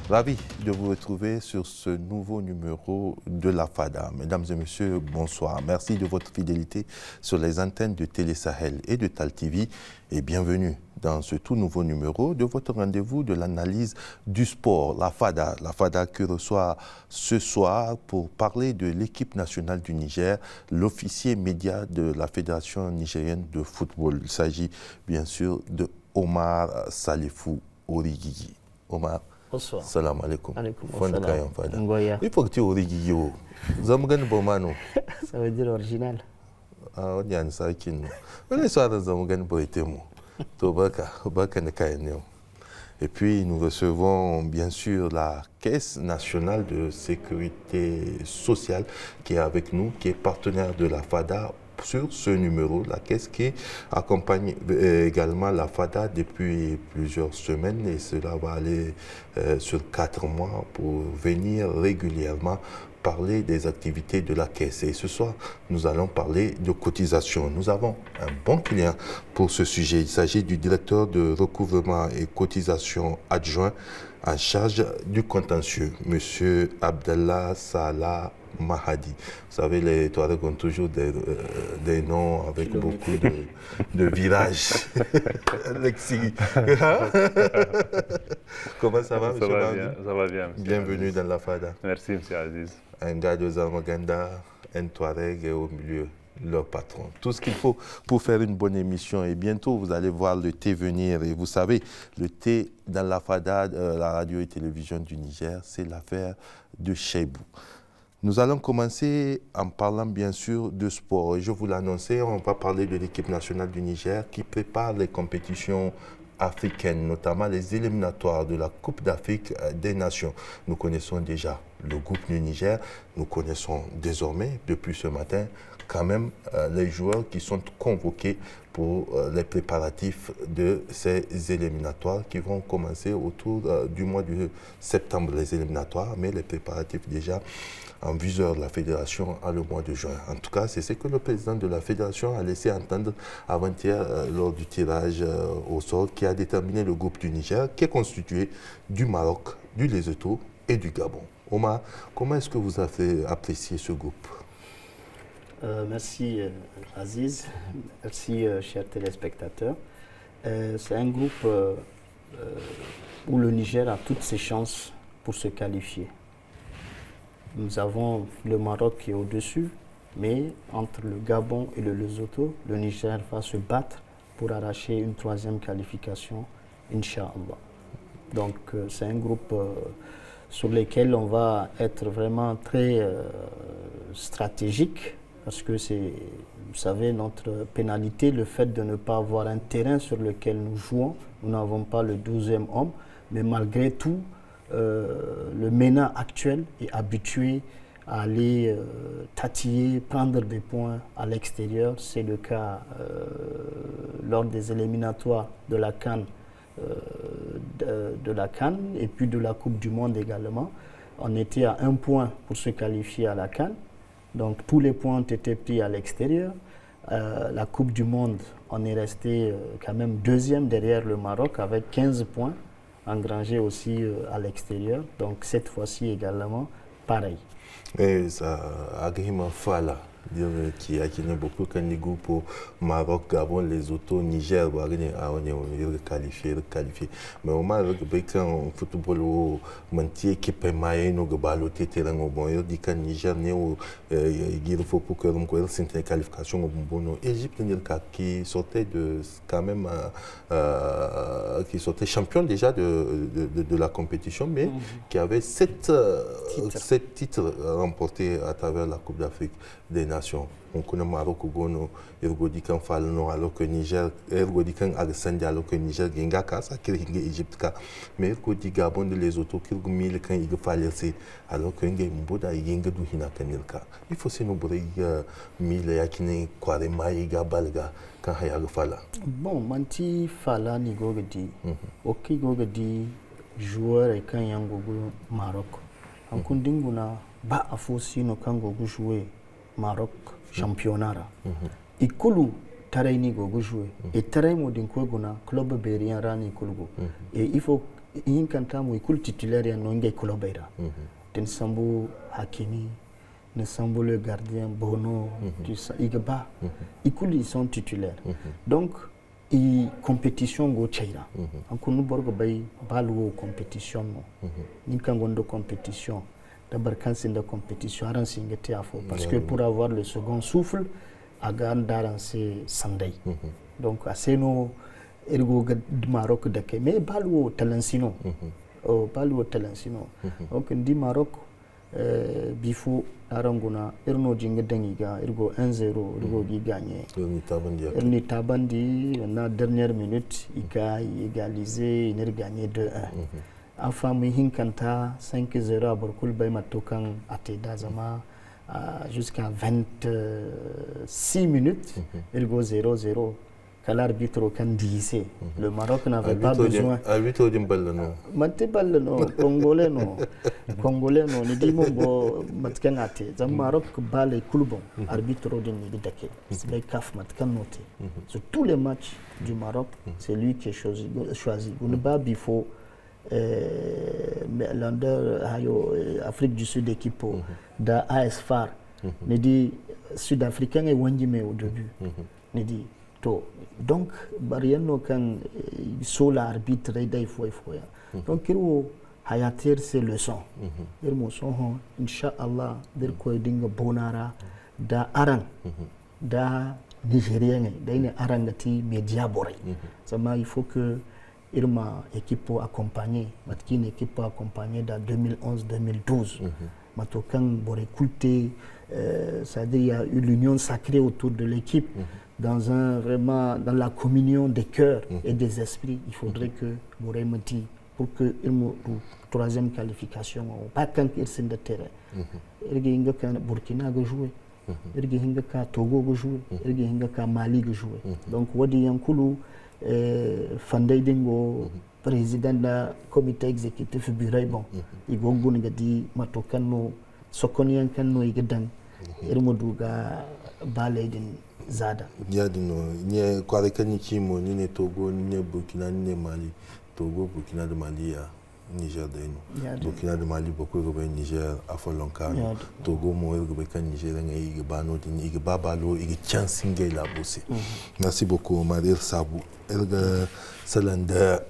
Ravi de vous retrouver sur ce nouveau numéro de la FADA. Mesdames et messieurs, bonsoir. Merci de votre fidélité sur les antennes de Télé Sahel et de Tal TV et bienvenue dans ce tout nouveau numéro de votre rendez-vous de l'analyse du sport, la FADA. La FADA que reçoit ce soir pour parler de l'équipe nationale du Niger, l'officier média de la Fédération nigérienne de football. Il s'agit bien sûr de Omar Salifou Origigi. Omar. Bonsoir. Salam alaikum. Alaikum salam. Il faut que tu origigi. Zamgan Bomano. Ça veut dire original. Ah, on y a un sakin. On est sur Zamgan Boetemo. Tobaka, Baka Nekaeneo. Et puis nous recevons bien sûr la Caisse nationale de sécurité sociale qui est avec nous, qui est partenaire de la FADA sur ce numéro, la Caisse qui accompagne également la FADA depuis plusieurs semaines et cela va aller sur 4 mois pour venir régulièrement parler des activités de la Caisse. Et ce soir, nous allons parler de cotisation. Nous avons un bon client pour ce sujet. Il s'agit du directeur de recouvrement et cotisation adjoint en charge du contentieux, M. Abdallah Salah Mahadi. Vous savez, les Touaregs ont toujours des noms avec beaucoup de virages. Alexis. Comment ça va, M. Mahadi? Ça va bien. Bienvenue dans la FADA. Merci, M. Aziz. Un gars de Zamaganda, un Touareg et au milieu, leur patron. Tout ce qu'il faut pour faire une bonne émission. Et bientôt, vous allez voir le thé venir. Et vous savez, le thé dans la FADA, la radio et télévision du Niger, c'est l'affaire de Cheibou. Nous allons commencer en parlant bien sûr de sport. Et je vous l'annonçais, on va parler de l'équipe nationale du Niger qui prépare les compétitions africaines, notamment les éliminatoires de la Coupe d'Afrique des Nations. Nous connaissons déjà le groupe du Niger, nous connaissons désormais, depuis ce matin, quand même les joueurs qui sont convoqués pour les préparatifs de ces éliminatoires qui vont commencer autour du mois de septembre, les éliminatoires, mais les préparatifs déjà en viseur de la fédération à le mois de juin. En tout cas, c'est ce que le président de la fédération a laissé entendre avant-hier lors du tirage au sort qui a déterminé le groupe du Niger, qui est constitué du Maroc, du Lesotho et du Gabon. Omar, comment est-ce que vous avez apprécié ce groupe? Merci Aziz, merci chers téléspectateurs. C'est un groupe où le Niger a toutes ses chances pour se qualifier. Nous avons le Maroc qui est au-dessus, mais entre le Gabon et le Lesotho, le Niger va se battre pour arracher une 3e qualification, Inch'Allah. Donc c'est un groupe sur lequel on va être vraiment très stratégique, parce que c'est, vous savez, notre pénalité, le fait de ne pas avoir un terrain sur lequel nous jouons. Nous n'avons pas le 12e homme, mais malgré tout, le MENA actuel est habitué à aller tatiller, prendre des points à l'extérieur. C'est le cas lors des éliminatoires de la CAN, et puis de la Coupe du Monde également. On était à 1 point pour se qualifier à la CAN. Donc tous les points ont été pris à l'extérieur. La Coupe du Monde, on est resté quand même 2e derrière le Maroc avec 15 points. Engrangé aussi à l'extérieur. Donc cette fois-ci également, pareil. Et ça agrime Fala, qui a beaucoup de groupes au Maroc, Gabon, Lesotho, Niger, on est qualifié. Mais au Maroc, quand football au mantier qui peut mailler nos baloter terrain au bon, il dit que Niger il faut pour que l'on ait une qualification au bon. Égypte qui sortait de quand même qui sortait champion déjà de la compétition, mais qui avait 7 titres remportés à travers la Coupe d'Afrique des Nations. On connaît Maroc, Gono, Ergodikan Falno, alors que Niger, Ergodikan Alessandri, alors que Niger, Gengaka, ça qui est Égypte. Mais Ergodi Gabon de Lesotho, qui est mille quand il fallait c'est, alors que Ngé Mboda, il y a un gars Hina Kanilka. Il faut se nous briller mille yakine, Kwarema, Iga Balga, quand il y a le Fala. Bon, Manti Fala, ni Gogedi, ok Gogedi, joueur et quand il y a un Maroc. En Kundinguna, ba a fossi no kango jouer Maroc championnat. Ikulu taray ni go jouer et taray modin ko guna club berien rani kulgo. Et il faut in kan tamu ikul titulaire no ngay kolobeira den sambu Hakimi ne sambu le gardien Bono tu igba ikul ils sont titulaires donc i compétition go chaira anko nu borgo bay balu compétition no nin kan gondo compétition d'abord quand c'est de compétition aran singete afo parce que pour avoir le second souffle aga ndaran c'est sandai donc aseno ergo Maroc dake mais balu talansino balu talansino donc ndi Maroc bifo aranguna erno jinga dangiga ergo 1-0 ergo gi gagné erni tabandi na dernière minute ika égalisé iner gagné 2-1 enfin mi hinkanta 5-0 abarkul bay matokan ate dazama jusqu'à 26 minutes ergo 0-0 l'arbitre can disait le Maroc n'avait pas besoin arbitre du ballon mate ballon congolais no ni di mo matkan ate za Maroc balle kulbon arbitre du ni dake c'est kaf matkan noté sur tous les matchs du Maroc c'est lui qui est choisi on ba bifo Lander hayo Afrique du Sud équipe da AS FAR ni di sud-africain et wandime au début ni di to donc bariano kan sola arbitre day foi donc il hayatir c'est leçon il mo son inshallah der ko dinga bonara da aran da nigérien da ine arangati media boré sama il faut que irma équipe accompagner matkin équipe accompagner dans 2011-2012 matokan boré culté c'est-à-dire il y a eu l'union sacrée autour de l'équipe dans dans la communion des cœurs et des esprits. Il faudrait que Boré me dise pour que il troisième qualification pas quand il s'est de terrain. Il y a Burkina a joué, il y a Togo a joué, il y a Mali a joué. Donc Wadi Yankulu Fandai Dingo président du comité exécutif bureau bon il a dit matokano sokonian kano igdan irmuduga balaidin zada yadino nye kware kaniki mo ni Togo ni Burkina ni Mali Togo Burkina de Mali ya Niger de Burkina de Mali beaucoup de Niger afolonka Togo mo de kan Niger ngai bano din babalo chansinge la bosse merci beaucoup Madir Sabou elga salanda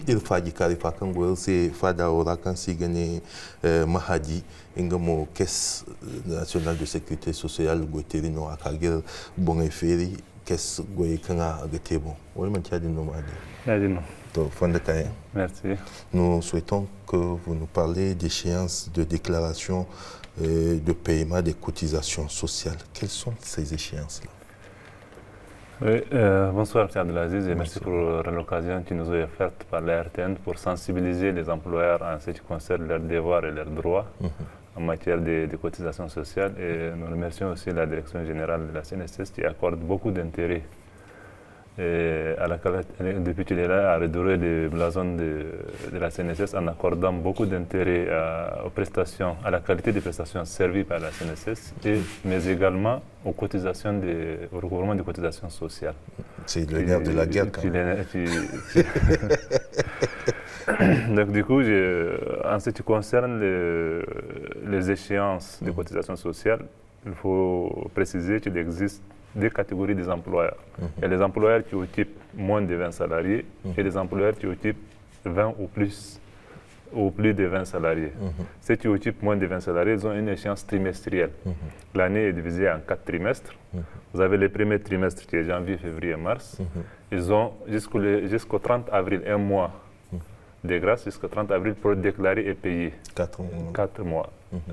il faji karifa kan goyel c'est fada ora kan sigane Mahadi ingamo caisse nationale de sécurité sociale goiterino akagel bon eferi caisse goy kanga gatebo wol man tiadi no madi yadino to fonde kay merci nous souhaitons que vous nous parlez d'échéances de déclaration de paiement des cotisations sociales. Quelles sont ces échéances là? Oui, bonsoir M. Abdelaziz et merci pour l'occasion qui nous est offerte par la RTN pour sensibiliser les employeurs en ce qui concerne leurs devoirs et leurs droits en matière de cotisation sociale. Et nous remercions aussi la Direction générale de la CNSS qui accorde beaucoup d'intérêt depuis qu'il est là à redorer le blason de la CNSS en accordant beaucoup d'intérêt aux prestations, à la qualité des prestations servies par la CNSS, mais également aux cotisations au recouvrement des cotisations sociales. C'est le nerf de la guerre. Donc du coup, en ce qui concerne les échéances de cotisations sociales, il faut préciser qu'il existe deux catégories des employeurs. Il y a les employeurs qui occupent moins de 20 salariés et les employeurs qui occupent 20 ou plus de 20 salariés. Ceux qui occupent moins de 20 salariés, ils ont une échéance trimestrielle. L'année est divisée en 4 trimestres. Vous avez le premier trimestre qui est janvier, février, mars. Ils ont jusqu'au 30 avril, un mois de grâce, jusqu'au 30 avril pour déclarer et payer. 4 mois.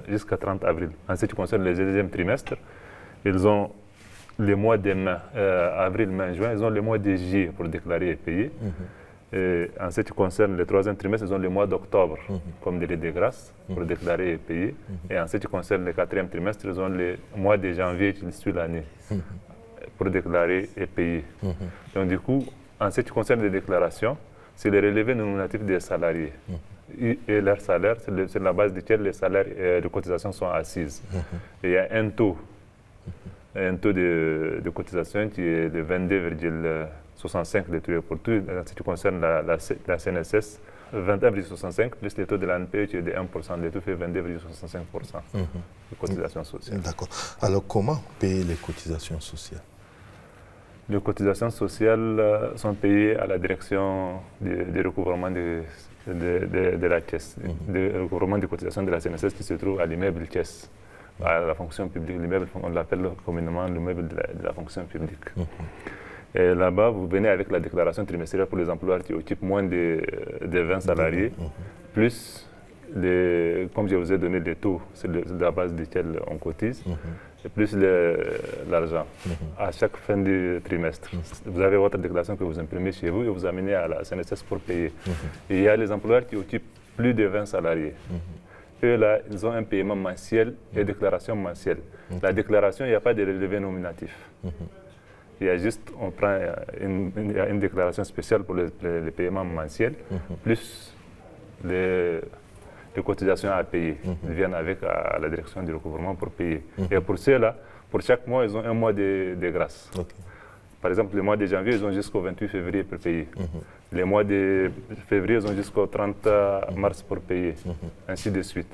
Jusqu'à 30 avril. En ce qui concerne le deuxième trimestre, ils ont les mois de mai, avril, mai, juin, ils ont les mois de juillet pour déclarer et payer. Et en ce qui concerne le troisième trimestre, ils ont le mois d'octobre comme délai de grâce pour déclarer et payer. Et en ce qui concerne le quatrième trimestre, ils ont le mois de janvier qui suit l'année pour déclarer et payer. Donc du coup, en ce qui concerne les déclarations, c'est le relevé nominatif des salariés. Et leur salaire, c'est la base duquel les salaires et les cotisations sont assises. Et il y a un taux de cotisation qui est de 22,65 de tout et pour tout. En ce qui concerne la CNSS, 21,65 plus les taux de l'ANPE qui est de 1%, le tout fait 22,65% de cotisations sociales. D'accord. Alors comment payer les cotisations sociales? Les cotisations sociales sont payées à la direction du recouvrement de la caisse, du recouvrement des cotisations de la CNSS qui se trouve à l'immeuble caisse, à la fonction publique. L'immeuble, on l'appelle communément l'immeuble de la fonction publique. Et là-bas, vous venez avec la déclaration trimestrielle pour les employeurs qui occupent moins de 20 salariés, plus, comme je vous ai donné les taux, c'est la base desquels on cotise, et plus l'argent à chaque fin du trimestre. Vous avez votre déclaration que vous imprimez chez vous et vous amenez à la CNSS pour payer. Et il y a les employeurs qui occupent plus de 20 salariés. Eux, là, ils ont un paiement mensuel et déclaration mensuelle. La déclaration, il n'y a pas de relevé nominatif. Il y a juste, on prend une déclaration spéciale pour les paiements mensuels, plus les cotisations à payer. Ils viennent avec à la direction du recouvrement pour payer. Et pour ceux-là, pour chaque mois, ils ont un mois de grâce. Par exemple, le mois de janvier, ils ont jusqu'au 28 février pour payer. Les mois de février, ils ont jusqu'au 30 mars pour payer, ainsi de suite.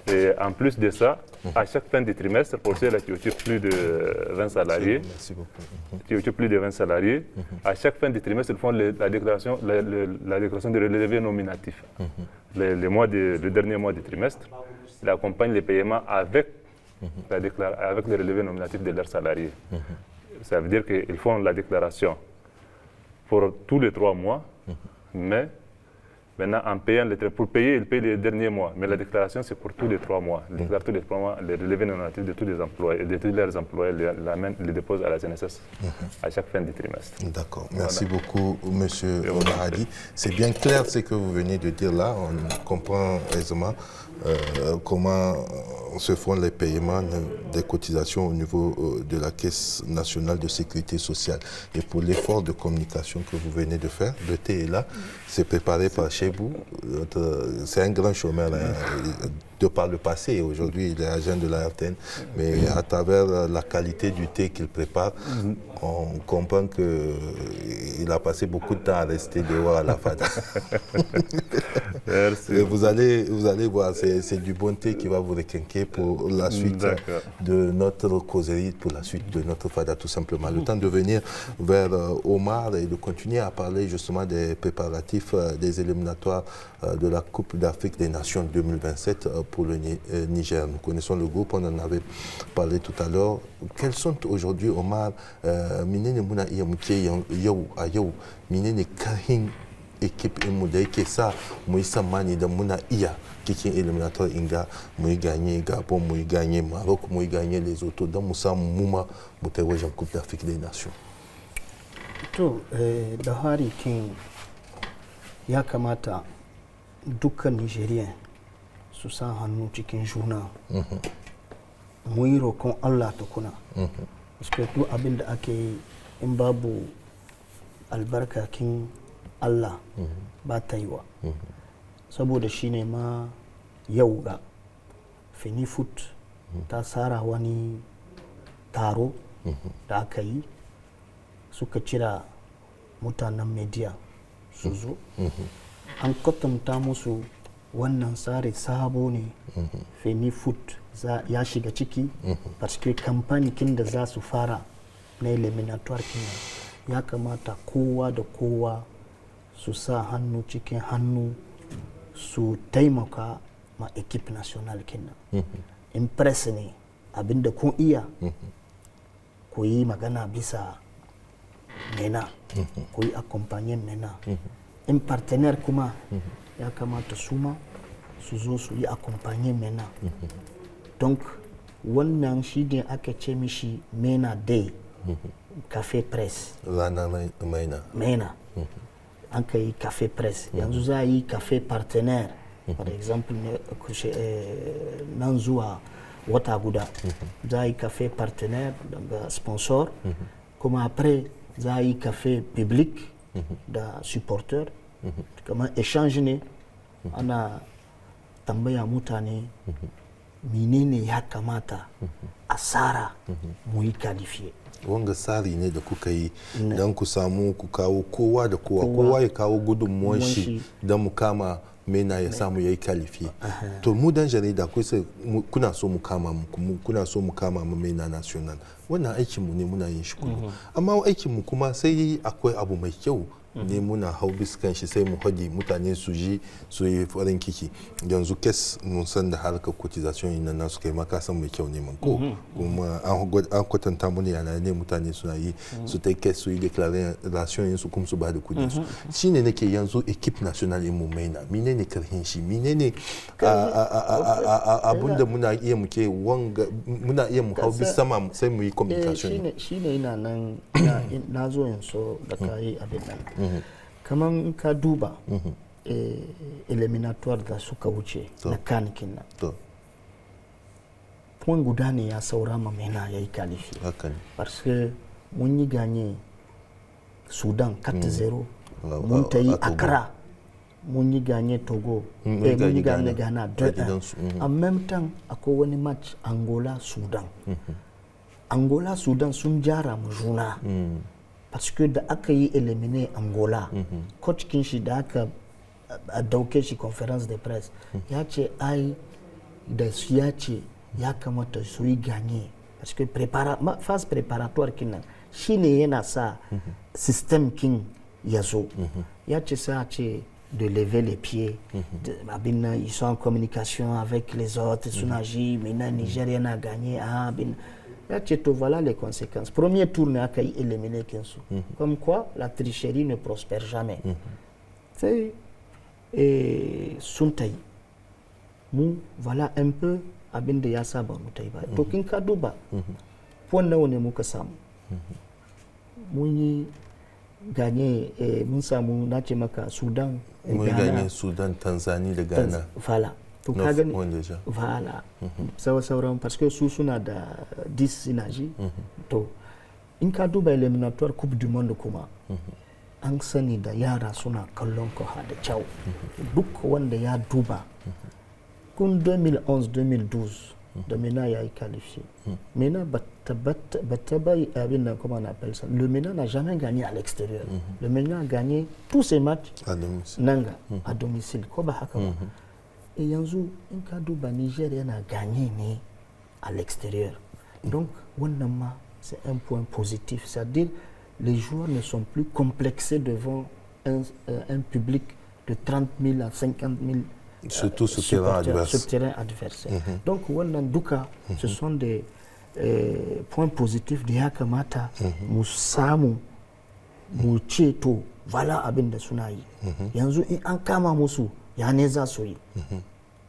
Et en plus de ça, à chaque fin de trimestre, pour ceux-là qui occupent plus de 20 salariés, à chaque fin de trimestre, ils font la déclaration de relevé nominatif. Le dernier mois du trimestre, ils accompagnent les paiements avec le relevé nominatif de leurs salariés. Ça veut dire qu'ils font la déclaration pour tous les 3 mois, mais maintenant, en payant pour payer, ils payent les derniers mois. Mais la déclaration, c'est pour tous les 3 mois. Ils déclarent tous les 3 mois les relevés nominatifs de tous les employés, de tous leurs employés, les déposent à la CNSS à chaque fin du trimestre. D'accord. Merci beaucoup, M. Maradi. C'est bien clair ce que vous venez de dire là. On comprend aisément comment se font les paiements des cotisations au niveau de la Caisse nationale de sécurité sociale. Et pour l'effort de communication que vous venez de faire, le thé est là, c'est préparé par Chebou. C'est un grand chômeur de par le passé. Aujourd'hui, il est agent de la RTN. Mais à travers la qualité du thé qu'il prépare, on comprend qu'il a passé beaucoup de temps à rester dehors à la FADA. Merci. Et vous allez voir, c'est du bon thé qui va vous requinquer pour la suite de notre causerie, pour la suite de notre FADA tout simplement. Le temps de venir vers Omar et de continuer à parler justement des préparatifs des éliminatoires de la Coupe d'Afrique des Nations 2027 pour le Niger. Nous connaissons le groupe, on en avait parlé tout à l'heure. Quels sont aujourd'hui, Omar, minene muna iya muke yau a yau minene kahin équipe mu da yake sa mu yi tsammani da muna iya cikin eliminator inga mu yi ganye Gabon, mu yi ganye Maroc, mu yi ganye Lesotho don mu samu muma mu tai wajen Coupe d'Afrique des Nations. To da hari kin ya kamata dukkan Nigerian su sa hannu cikin juna mu yi roƙon Allah tukuna. Parce duk abin da ake yi in babu albarkakin Allah ba ta yi wa. Saboda shi ne ma yau ga Fenifoot ta tsara wani taro da aka yi suka cira mutanen media su zo. An kwatanta musu wannan tsari sabo ne Fenifoot ya shiga ciki parce que kamfanikin da za su fara na eliminatoire ya kamata kowa da kowa su sa hannu cikin hannu su taimaka ma equipe national kenan. In press ne abinda kun iya ku yi magana bisa MENA, ku yi accompagner MENA. In partenaire kuma ya kamata su ma su zo su yi accompagner MENA. Donc wannan shi ne aka ce mishi MENA Day, Café Press. Ranar MENA. An ka yi Café Press. Yanzu za a yi Café Partenaire. Par exemple, nan zuwa wata guda za a yi Café Partenaire daga sponsor. Kuma après za a yi Café Public da supporter. Kamar échange ne ana tambaya mutane menene ya kamata a tsara mu yi qualifié. Wanga tsari ne da kuka yi don ku samu ku kawo kowa da kowa ya kawo gudunmuwan shi don mu kama mena ya samu ya yi kalifi. To mu dan jarida kuna so mu kama mu mena national, wannan aikinmu ne muna yin shi kullum, amma aikinmu kuma sai akwai abu mai kyau ne muna hau biskan shi sai mu hadi mutane su ji su yi farin ciki. Yanzu kes mun san da harkar cotisation yin nan nasu kai maka san mai kyau ne man ko kuma an kwatanta mu ne yana ne mutane suna yi su ta kes su yi declaration yin su kuma su ba da kudi su shine nake yanzu equipe nationale mu maina menene karhin shi menene abunda muna iya muke wanga muna iya mu hau bis sama sai mu yi communication. Shine ina nan na zo yanzu da kai abin nan kaman ka duba eliminatoire da suka wuce na kanikin nan point guda ne ya saura ma mena ya yi kalifi parce que mun yi ganye Sudan 4-0 mun ta yi Accra mun yi ganye Togo mun yi ganye Ghana 2-1 en même temps akwai wani match Angola-Sudan Angola-Sudan sun jara mu juna parce que da aka yi éliminer Angola coach kinshi da aka dauke shi conférence de presse ya ce ai da su ya ce ya kamata su yi ganye parce que phase préparatoire kinan shine yana sa système king ya zo ya ce ça ce de lever les pieds ils sont en communication avec les autres sunaji maintenant Niger yana gagné voilà les conséquences. Premier tour n'a qu'à éliminer Kinsu. Comme quoi, la tricherie ne prospère jamais. Et Suntai, voilà un peu abin da ya saba mu tai ba. To kin ka duba, point nawa ne muka samu. Mun yi ganye mun samu na ce maka Sudan, mun ganye Sudan, Tanzania da Ghana. Voilà. To ka gani voilà sauran parce que su suna da 10 sinaji to in ka duba eliminatoire coupe du monde kuma an sani da yara suna kallon koha da kyau duk wanda ya duba kun 2011-2012 da MENA ya yi qualifié MENA comment on appelle ça, le MENA n'a jamais gagné à l'extérieur le MENA a gagné tous ses matchs à domicile ko ba haka ba. Et yanzu in ka duba Niger yana gagné né à l'extérieur. Donc c'est un point positif, c'est-à-dire les joueurs ne sont plus complexés devant un public de 30 000 à 50 000 surtout sur terrain adversaire. Donc duka ce sont des points positifs da ya kamata mu samu mu ce to voilà abin da suna yi. Yanzu in an kama musu ya ne za su yi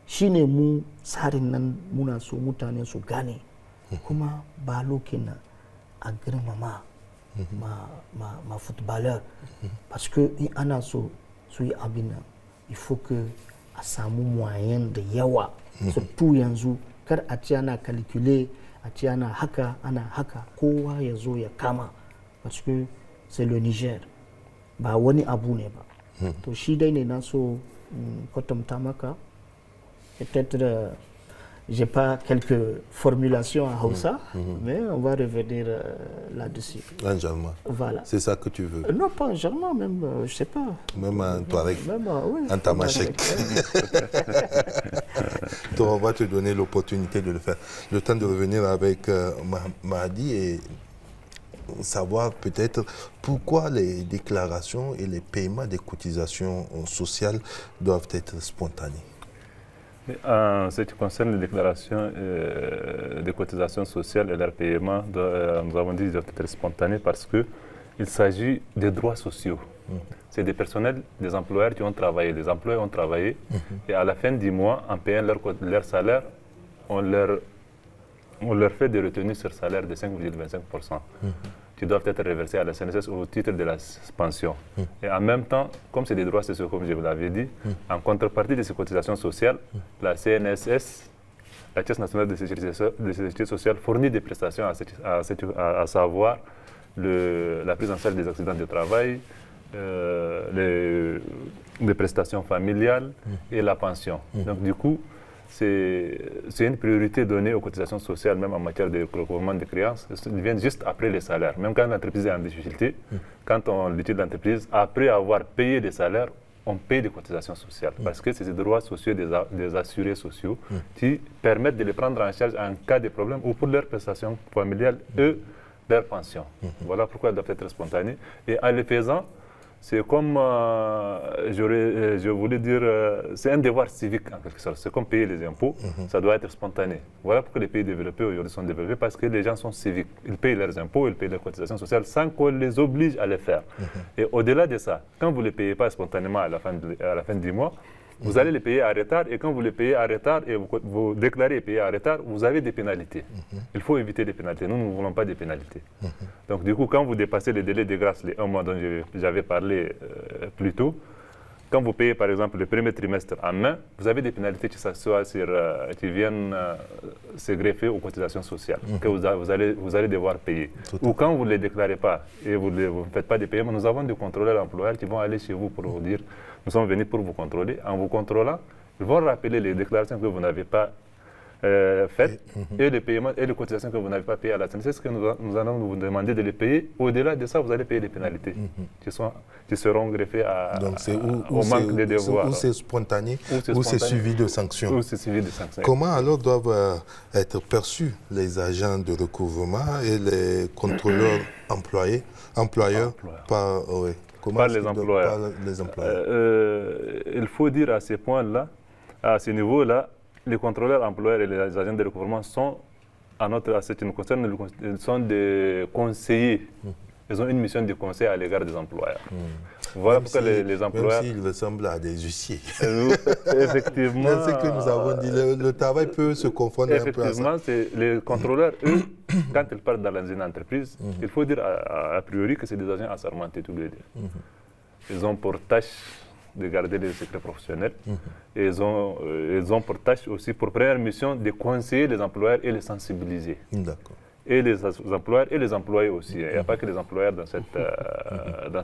shi ne mu tsarin nan muna so mutane su gane kuma ba lokin na a girmama ma footballeur parce que in ana so su yi abin nan il faut que a samu moyen da yawa surtout yanzu kar a ce ana calculer a ce ana haka kowa ya zo ya kama parce que c'est le Niger ba wani abu ne ba to shi dai ne na so kwatanta maka peut-être j'ai pas quelques formulations en Hausa mais on va revenir là-dessus. En germain. Voilà. C'est ça que tu veux? Non, pas en germain, même, je sais pas. Même en touareg? Même, oui. En tamashek. Donc on va te donner l'opportunité de le faire. Le temps de revenir avec Mahdi et savoir peut-être pourquoi les déclarations et les paiements des cotisations sociales doivent être spontanés. En ce qui concerne les déclarations des cotisations sociales et leurs paiements, nous avons dit qu'ils doivent être spontanés parce qu'il s'agit des droits sociaux. C'est des personnels, des employeurs qui ont travaillé. Les employés ont travaillé et à la fin du mois, en payant leur salaire, on leur fait des retenues sur salaire de 5,25%. Qui doivent être reversés à la CNSS au titre de la pension. Et en même temps, comme c'est des droits sociaux, comme je vous l'avais dit, en contrepartie de ces cotisations sociales, la CNSS, la Caisse nationale de sécurité sociale, fournit des prestations, à savoir la prise en charge des accidents de travail, les prestations familiales et la pension. Donc du coup, c'est une priorité donnée aux cotisations sociales, même en matière de recouvrement des créances. Ils viennent juste après les salaires. Même quand l'entreprise est en difficulté, quand on liquide l'entreprise, après avoir payé des salaires, on paye des cotisations sociales. Parce que c'est des droits sociaux des assurés sociaux qui permettent de les prendre en charge en cas de problème ou pour leurs prestations familiales et leur pension. Voilà pourquoi elles doivent être spontanées. Et en le faisant, c'est comme, je voulais dire, c'est un devoir civique en quelque sorte. C'est comme payer les impôts, ça doit être spontané. Voilà pourquoi les pays développés aujourd'hui sont développés, parce que les gens sont civiques. Ils payent leurs impôts, ils payent leurs cotisations sociales sans qu'on les oblige à les faire. Et au-delà de ça, quand vous ne les payez pas spontanément à la fin du mois, vous allez les payer à retard, et quand vous les payez à retard et vous déclarez payer à retard, vous avez des pénalités. Il faut éviter des pénalités. Nous ne voulons pas des pénalités. Donc du coup, quand vous dépassez les délais de grâce, les 1 mois dont j'avais parlé plus tôt, quand vous payez par exemple le premier trimestre en main, vous avez des pénalités qui viennent se greffer aux cotisations sociales, que vous allez devoir payer. Ou quand vous ne les déclarez pas et vous ne faites pas des paiements, nous avons des contrôleurs employeurs qui vont aller chez vous pour vous dire nous sommes venus pour vous contrôler. En vous contrôlant, ils vont rappeler les déclarations que vous n'avez pas faites et les paiements et les cotisations que vous n'avez pas payées à la SNCF. C'est ce que nous allons vous demander de les payer. Au-delà de ça, vous allez payer des pénalités qui seront greffées au manque de devoirs. Ou c'est spontané, ou c'est suivi de sanctions. Comment alors doivent être perçus les agents de recouvrement et les contrôleurs employeurs par les employeurs. Il faut dire à ces points-là, à ce niveau-là, les contrôleurs employeurs et les agents de recouvrement sont, à ce qui nous concerne, ils sont des conseillers. Ils ont une mission de conseil à l'égard des employeurs. Voilà pourquoi les employeurs... Même s'ils ressemblent à des huissiers. Effectivement. C'est ce que nous avons dit. Le travail peut se confondre un peu à ça. Effectivement, les contrôleurs, eux, quand ils partent dans une entreprise, il faut dire a priori que c'est des agents assermentés tous les deux. Ils ont pour tâche de garder les secrets professionnels. Et ils ont pour tâche aussi, pour première mission, de conseiller les employeurs et les sensibiliser. D'accord. Et les employeurs et les employés aussi. Il n'y a pas que les employeurs dans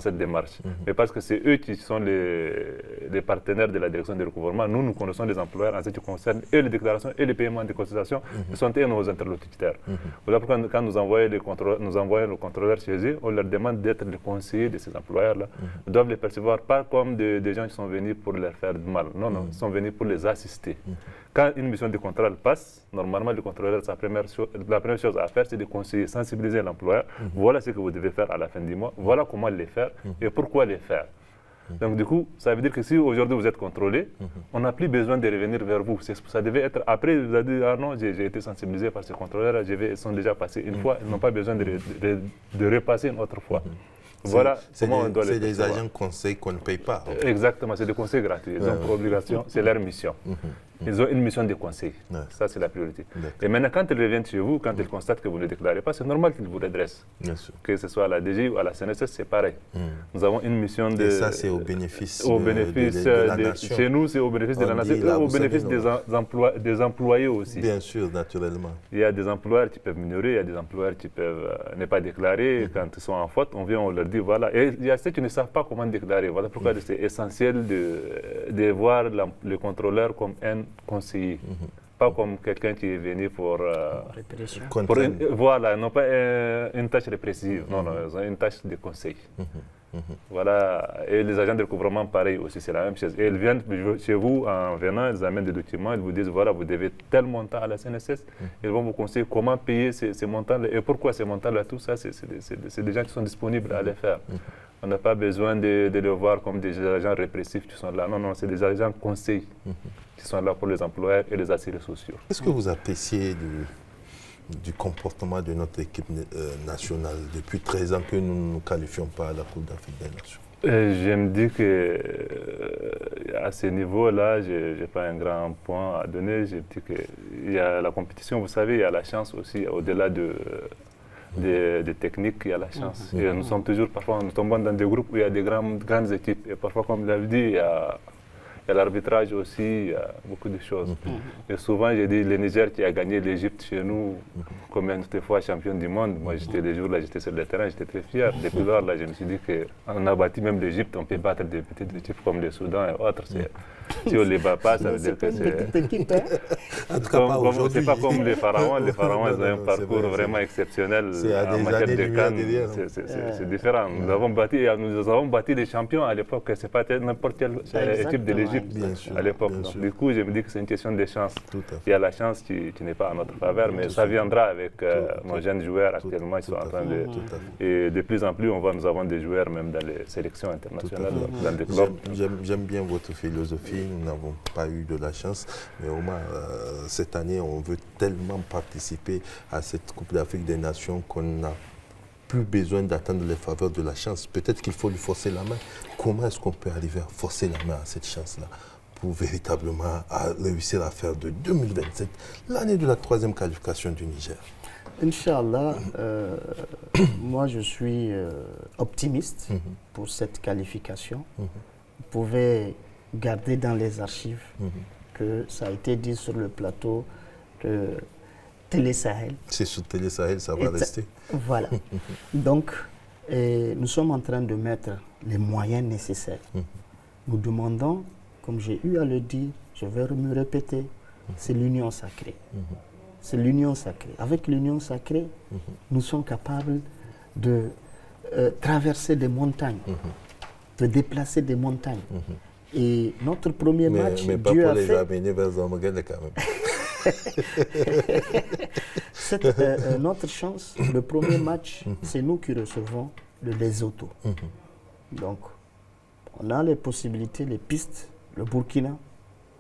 cette démarche. Mais parce que c'est eux qui sont les partenaires de la direction de recouvrement. Nous connaissons les employeurs en ce qui concerne et les déclarations et les paiements de cotisations. Ils sont nos interlocuteurs. Voilà pourquoi quand nous envoyons le contrôleur chez eux, on leur demande d'être les conseillers de ces employeurs-là. Ils doivent les percevoir pas comme des gens qui sont venus pour leur faire du mal. Non, ils sont venus pour les assister. Quand une mission de contrôle passe, normalement, le contrôleur, la première chose à faire, c'est de conseiller, sensibiliser l'employeur. Voilà ce que vous devez faire à la fin du mois. Voilà comment les faire et pourquoi les faire. Donc, du coup, ça veut dire que si aujourd'hui vous êtes contrôlé, on n'a plus besoin de revenir vers vous. Ça devait être après, vous avez dit, ah non, j'ai été sensibilisé par ce contrôleur, ils sont déjà passés une fois, ils n'ont pas besoin de repasser une autre fois. Voilà comment on doit les faire. C'est des agents conseils qu'on ne paye pas. Exactement, c'est des conseils gratuits. Ils ont pour obligation, c'est leur mission. Ils ont une mission de conseil. Ça, c'est la priorité. Et maintenant, quand ils reviennent chez vous, quand ils constatent que vous ne déclarez pas, c'est normal qu'ils vous redressent. Que ce soit à la DG ou à la CNSS, c'est pareil. Nous avons une mission de... Et ça, c'est au bénéfice de la nation. Chez nous, c'est au bénéfice de la nation et au bénéfice des employés aussi. Bien sûr, naturellement. Il y a des employeurs qui peuvent minorer, il y a des employeurs qui peuvent ne pas déclarer. Quand ils sont en faute, on vient, on leur dit, voilà. Et il y a ceux qui ne savent pas comment déclarer. Voilà pourquoi c'est essentiel de voir le contrôleur comme un conseiller, pas comme quelqu'un qui est venu pour voilà, non pas une tâche répressive, non, une tâche de conseil. Voilà, et les agents de recouvrement, pareil aussi, c'est la même chose. Et ils viennent chez vous en venant, ils amènent des documents, ils vous disent voilà, vous devez tel montant à la CNSS. Ils vont vous conseiller comment payer ces montants-là et pourquoi ces montants-là, tout ça, c'est des gens qui sont disponibles à les faire. On n'a pas besoin de les voir comme des agents répressifs qui sont là. Non, non, c'est des agents conseils qui sont là pour les employeurs et les assurés sociaux. Qu'est-ce que vous appréciez du comportement de notre équipe nationale depuis 13 ans que nous ne nous qualifions pas à la Coupe d'Afrique des Nations? Je me dis qu'à ce niveau-là, je n'ai pas un grand point à donner. Je dis qu'il y a la compétition, vous savez, il y a la chance aussi, au-delà des techniques, il y a la chance. Et nous sommes toujours, parfois, nous tombons dans des groupes où il y a des grandes équipes. Et parfois, comme vous l'avez dit, y a l'arbitrage aussi, il y a beaucoup de choses. Et souvent, j'ai dit, le Niger qui a gagné l'Égypte chez nous, combien de fois champion du monde. Moi, j'étais des jours là, j'étais sur le terrain, j'étais très fier. Depuis lors, là, je me suis dit qu'on a battu même l'Égypte, on peut battre des petites équipes comme le Soudan et autres. Si on ne les bat pas, ça veut dire que c'est... En tout cas, pas aujourd'hui. C'est pas comme les Pharaons. Les Pharaons, ils ont un parcours vraiment exceptionnel en matière de CAN. C'est différent. Nous avons battu les champions à l'époque. Ce n'est pas n'importe quelle équipe de l'Égypte à l'époque. Du coup, je me dis que c'est une question de chance. Il y a la chance qui n'est pas à notre faveur, mais ça viendra avec nos jeunes joueurs actuellement. Ils sont en train de... Et de plus en plus, nous avons des joueurs même dans les sélections internationales, dans des clubs. J'aime bien votre philosophie. Nous n'avons pas eu de la chance, mais au moins cette année, on veut tellement participer à cette Coupe d'Afrique des Nations qu'on n'a plus besoin d'attendre les faveurs de la chance. Peut-être qu'il faut lui forcer la main. Comment est-ce qu'on peut arriver à forcer la main à cette chance-là pour véritablement réussir à faire de 2027 l'année de la 3e qualification du Niger? Inch'Allah, moi je suis optimiste pour cette qualification. Vous pouvez garder dans les archives que ça a été dit sur le plateau de Télé Sahel. C'est sur Télé Sahel, ça va rester. Voilà. Donc, nous sommes en train de mettre les moyens nécessaires. Nous demandons, comme j'ai eu à le dire, je vais me répéter, c'est l'union sacrée. C'est l'union sacrée. Avec l'union sacrée, nous sommes capables de traverser des montagnes, de déplacer des montagnes. Et notre premier match, mais pas pour les amener vers Zamagane quand même. Notre chance, le premier match, c'est nous qui recevons le Lesotho. Donc, on a les possibilités, les pistes, le Burkina,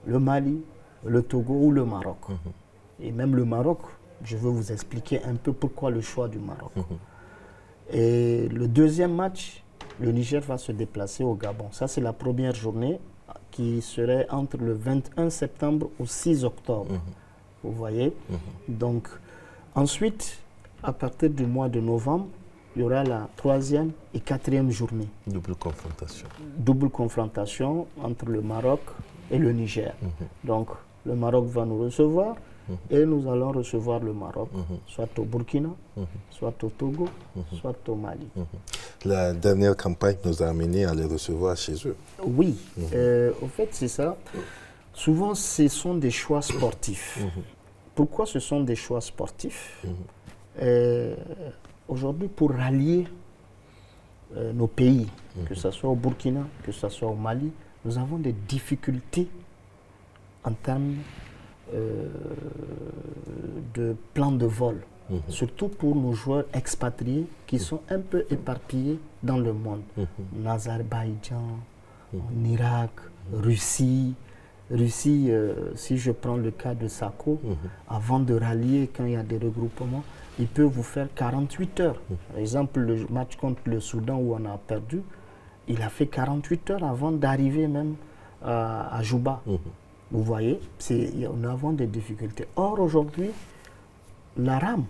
le Mali, le Togo ou le Maroc. Et même le Maroc, je veux vous expliquer un peu pourquoi le choix du Maroc. Et le deuxième match, le Niger va se déplacer au Gabon. Ça, c'est la première journée qui serait entre le 21 septembre au 6 octobre. Vous voyez? Donc, ensuite, à partir du mois de novembre, il y aura la 3e et 4e journée. Double confrontation. Double confrontation entre le Maroc et le Niger. Donc, le Maroc va nous recevoir. Et nous allons recevoir le Maroc, soit au Burkina, soit au Togo, soit au Mali. La dernière campagne nous a amené à les recevoir chez eux. Oui, au fait c'est ça. Souvent ce sont des choix sportifs. Pourquoi ce sont des choix sportifs? Aujourd'hui, pour rallier nos pays, que ce soit au Burkina, que ce soit au Mali, nous avons des difficultés en termes de plan de vol, surtout pour nos joueurs expatriés qui sont un peu éparpillés dans le monde. En Azerbaïdjan, en Irak, Russie. Russie, si je prends le cas de Sako, avant de rallier, quand il y a des regroupements, il peut vous faire 48 heures. Par exemple, le match contre le Soudan où on a perdu, il a fait 48 heures avant d'arriver même à Juba. Vous voyez, nous avons des difficultés. Or, aujourd'hui, la RAM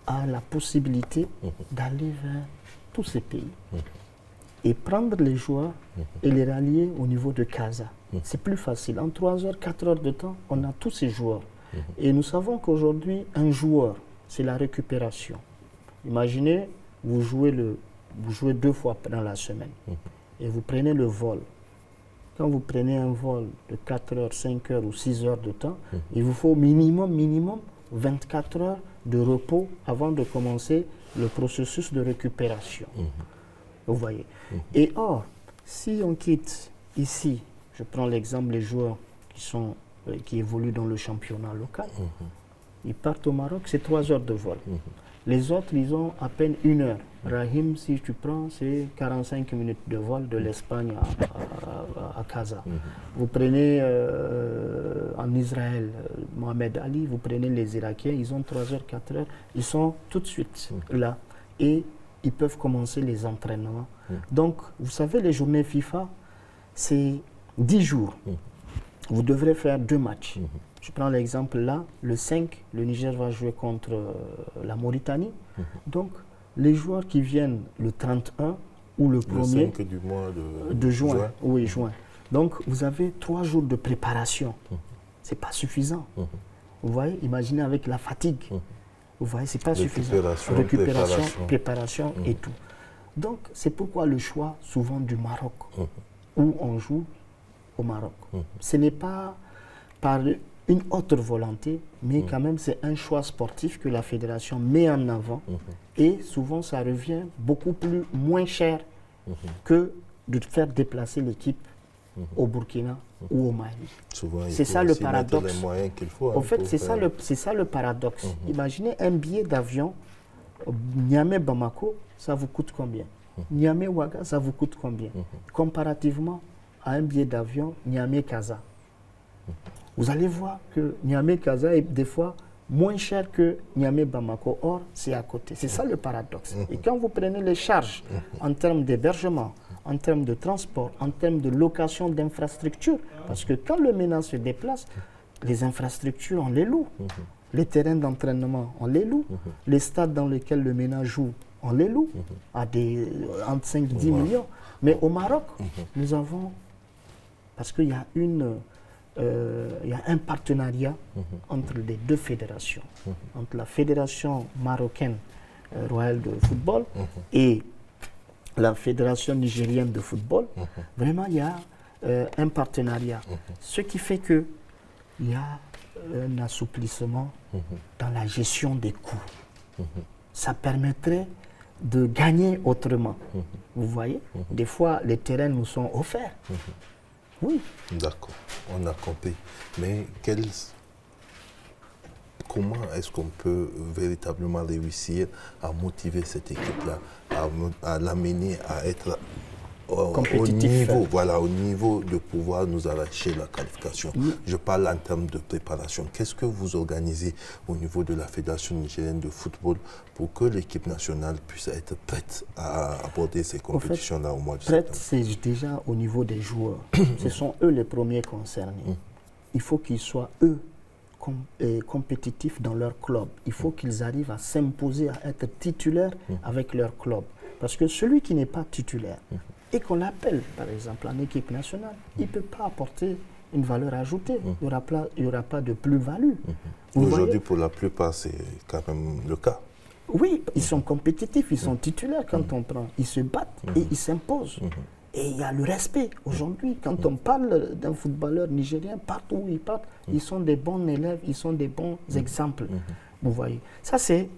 a la possibilité d'aller vers tous ces pays et prendre les joueurs et les rallier au niveau de Casa. C'est plus facile. En 3 heures, 4 heures de temps, on a tous ces joueurs. Et nous savons qu'aujourd'hui, un joueur, c'est la récupération. Imaginez, vous jouez 2 fois dans la semaine et vous prenez le vol. Quand vous prenez un vol de 4 heures, 5 heures ou 6 heures de temps, il vous faut minimum 24 heures de repos avant de commencer le processus de récupération. Vous voyez. Et or, si on quitte ici, je prends l'exemple des joueurs qui évoluent dans le championnat local, ils partent au Maroc, c'est 3 heures de vol. Les autres, ils ont à peine 1 heure. Rahim, si tu prends, c'est 45 minutes de vol de l'Espagne à Casa. Vous prenez en Israël, Mohamed Ali, vous prenez les Irakiens, ils ont 3 heures, 4 heures, ils sont tout de suite là. Et ils peuvent commencer les entraînements. Donc, vous savez, les journées FIFA, c'est 10 jours. Vous devrez faire 2 matchs. Je prends l'exemple là, le 5, le Niger va jouer contre la Mauritanie. Donc, les joueurs qui viennent le 31 ou le 1er... Le 5 du mois de juin. Oui, juin. Donc, vous avez 3 jours de préparation. Ce n'est pas suffisant. Vous voyez, imaginez avec la fatigue. Vous voyez, ce n'est pas suffisant. Récupération, préparation et tout. Donc, c'est pourquoi le choix souvent du Maroc, où on joue au Maroc. Ce n'est pas par une autre volonté, mais quand même c'est un choix sportif que la fédération met en avant. Et souvent, ça revient beaucoup moins cher que de faire déplacer l'équipe au Burkina ou au Mali. C'est ça le paradoxe. En fait, c'est ça le paradoxe. Imaginez un billet d'avion Niamey-Bamako, ça vous coûte combien? Niamey-Ouaga, ça vous coûte combien? Comparativement à un billet d'avion Niamey-Kaza. Vous allez voir que Niamey-Kaza est des fois moins cher que Niamey-Bamako. Or, c'est à côté. C'est ça le paradoxe. Et quand vous prenez les charges en termes d'hébergement, en termes de transport, en termes de location d'infrastructures, parce que quand le MENA se déplace, les infrastructures, on les loue. Les terrains d'entraînement, on les loue. Les stades dans lesquels le MENA joue, on les loue à entre 5 et 10 millions. Mais au Maroc, nous avons, parce qu'il y a un partenariat entre les deux fédérations, entre la fédération marocaine royale de football et la fédération nigérienne de football. Vraiment, il y a un partenariat. Ce qui fait qu'il y a un assouplissement dans la gestion des coûts. Ça permettrait de gagner autrement. Vous voyez, des fois, les terrains nous sont offerts. Oui. D'accord, on a compris. Mais comment est-ce qu'on peut véritablement réussir à motiver cette équipe-là, à l'amener à être au niveau de pouvoir nous arracher la qualification? Je parle en termes de préparation. Qu'est-ce que vous organisez au niveau de la Fédération nigérienne de football pour que l'équipe nationale puisse être prête à aborder ces compétitions-là au mois de septembre? C'est déjà au niveau des joueurs. Ce sont eux les premiers concernés. Il faut qu'ils soient, eux, compétitifs dans leur club. Il faut qu'ils arrivent à s'imposer, à être titulaires avec leur club. Parce que celui qui n'est pas titulaire et qu'on l'appelle, par exemple, en équipe nationale, il ne peut pas apporter une valeur ajoutée. Il n'y aura pas de plus-value. Aujourd'hui, pour la plupart, c'est quand même le cas. Oui, ils sont compétitifs, ils sont titulaires quand on prend. Ils se battent et ils s'imposent. Et il y a le respect. Aujourd'hui, quand on parle d'un footballeur nigérien, partout où ils partent, ils sont des bons élèves, ils sont des bons exemples. Vous voyez. Ça, c'est